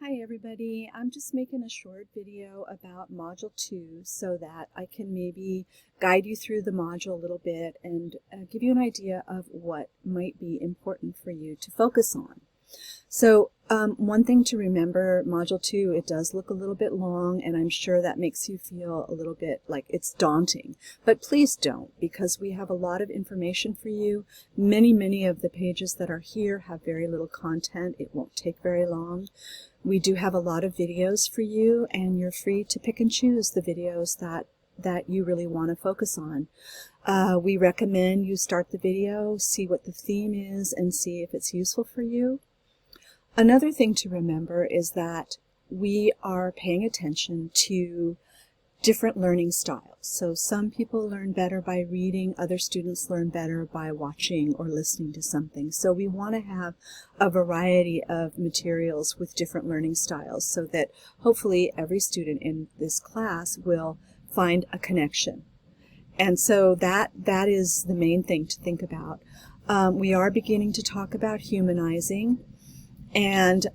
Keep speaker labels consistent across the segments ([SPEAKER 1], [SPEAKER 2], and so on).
[SPEAKER 1] Hi everybody, I'm just making a short video about Module 2 so that I can maybe guide you through the module a little bit and give you an idea of what might be important for you to focus on. So one thing to remember, Module 2, it does look a little bit long, and I'm sure that makes you feel a little bit like it's daunting. But please don't, because we have a lot of information for you. Many of the pages that are here have very little content. It won't take very long. We do have a lot of videos for you, and you're free to pick and choose the videos that you really want to focus on. We recommend you start the video, see what the theme is, and see if it's useful for you. Another thing to remember is that we are paying attention to different learning styles. So some people learn better by reading, other students learn better by watching or listening to something. So we want to have a variety of materials with different learning styles so that hopefully every student in this class will find a connection. And so that is the main thing to think about. We are beginning to talk about humanizing. And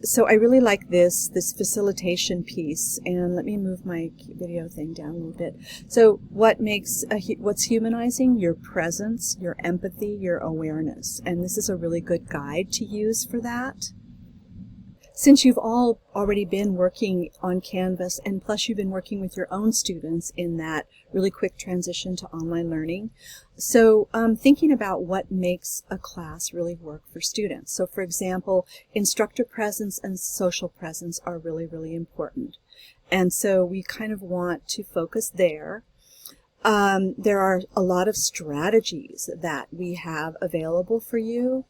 [SPEAKER 1] so I really like this facilitation piece, and let me move my video thing down a little bit. So what's humanizing? Your presence, your empathy, your awareness, and this is a really good guide to use for that. Since you've all already been working on Canvas, and plus you've been working with your own students in that really quick transition to online learning, so thinking about what makes a class really work for students. So for example, instructor presence and social presence are really important. And so we kind of want to focus there. There are a lot of strategies that we have available for you.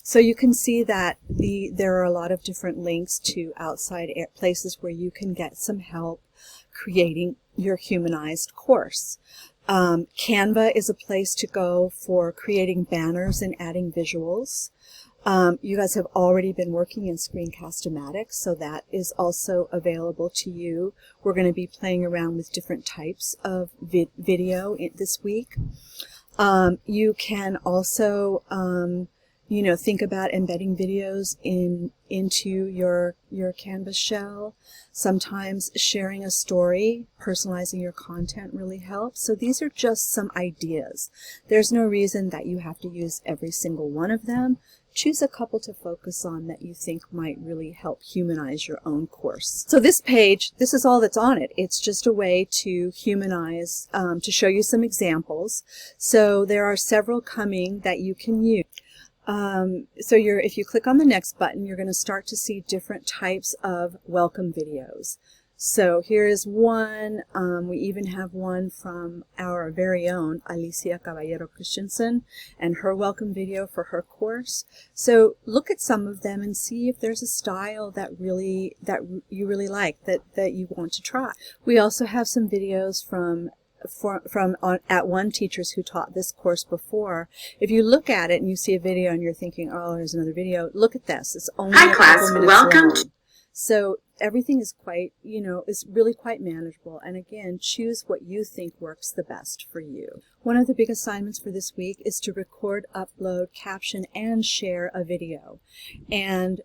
[SPEAKER 1] So you can see that there are a lot of different links to outside places where you can get some help creating your humanized course. Canva is a place to go for creating banners and adding visuals. You guys have already been working in Screencast-O-Matic, so that is also available to you. We're going to be playing around with different types of video this week. You can also think about embedding videos into your Canvas shell. Sometimes sharing a story, personalizing your content really helps. So these are just some ideas. There's no reason that you have to use every single one of them. Choose a couple to focus on that you think might really help humanize your own course. So this page, this is all that's on it. It's just a way to humanize, to show you some examples. So there are several coming that you can use. If you click on the next button, you're going to start to see different types of welcome videos. So here is one. We even have one from our very own Alicia Caballero Christensen and her welcome video for her course. So look at some of them and see if there's a style that you really like, that you want to try. We also have some videos from @ONE teachers who taught this course before. If you look at it and you see a video and you're thinking, oh, there's another video, look at this. It's only a couple minutes long. So everything is quite, is really quite manageable. And again, choose what you think works the best for you. One of the big assignments for this week is to record, upload, caption, and share a video. And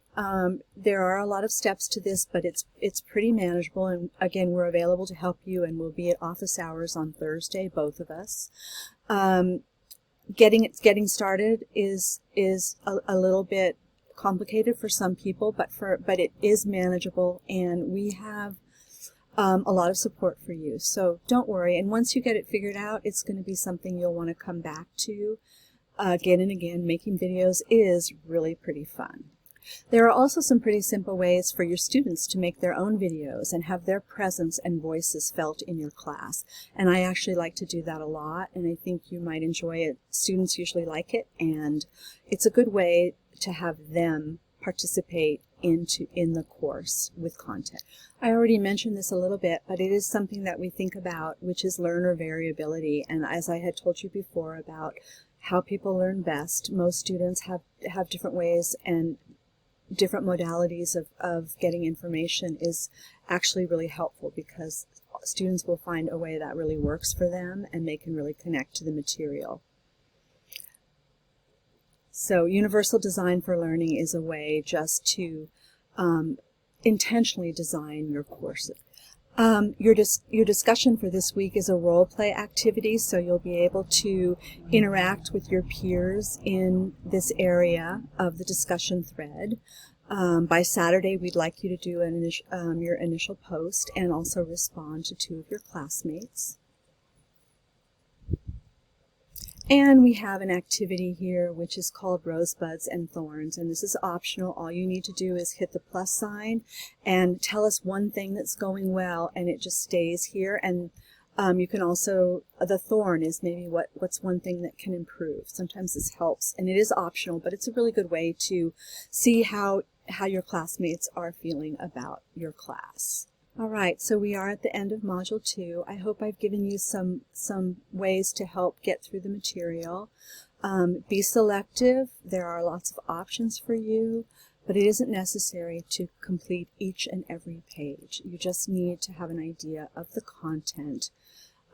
[SPEAKER 1] there are a lot of steps to this, but it's pretty manageable. And again, we're available to help you, and we'll be at office hours on Thursday, both of us. Getting started is a little bit complicated for some people, but it is manageable, and we have a lot of support for you. So don't worry, and once you get it figured out, it's going to be something you'll want to come back to again and again. Making videos is really pretty fun. There are also some pretty simple ways for your students to make their own videos and have their presence and voices felt in your class. And I actually like to do that a lot, and I think you might enjoy it. Students usually like it, and it's a good way to have them participate in the course with content. I already mentioned this a little bit, but it is something that we think about, which is learner variability. And as I had told you before about how people learn best, most students have different ways, and different modalities of getting information is actually really helpful, because students will find a way that really works for them and they can really connect to the material. So universal design for learning is a way just to intentionally design your courses. Your discussion for this week is a role play activity, so you'll be able to interact with your peers in this area of the discussion thread. By Saturday, we'd like you to do your initial post and also respond to 2 of your classmates. And we have an activity here which is called Rosebuds and Thorns, and this is optional. All you need to do is hit the plus sign and tell us one thing that's going well, and it just stays here. And you can also, the thorn is maybe what's one thing that can improve. Sometimes this helps, and it is optional, but it's a really good way to see how your classmates are feeling about your class. All right, so we are at the end of Module 2. I hope I've given you some ways to help get through the material. Be selective. There are lots of options for you, but it isn't necessary to complete each and every page. You just need to have an idea of the content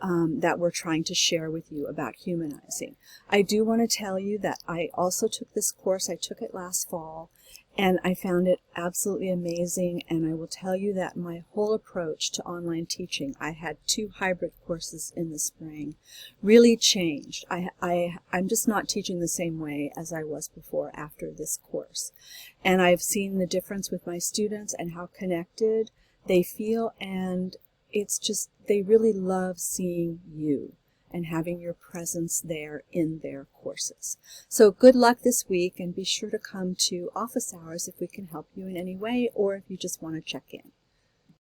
[SPEAKER 1] that we're trying to share with you about humanizing. I do want to tell you that I also took this course. I took it last fall, and I found it absolutely amazing, and I will tell you that my whole approach to online teaching, I had 2 hybrid courses in the spring, really changed. I'm just not teaching the same way as I was before after this course. And I've seen the difference with my students and how connected they feel, and it's just, they really love seeing you and having your presence there in their courses. So good luck this week, and be sure to come to office hours if we can help you in any way, or if you just want to check in.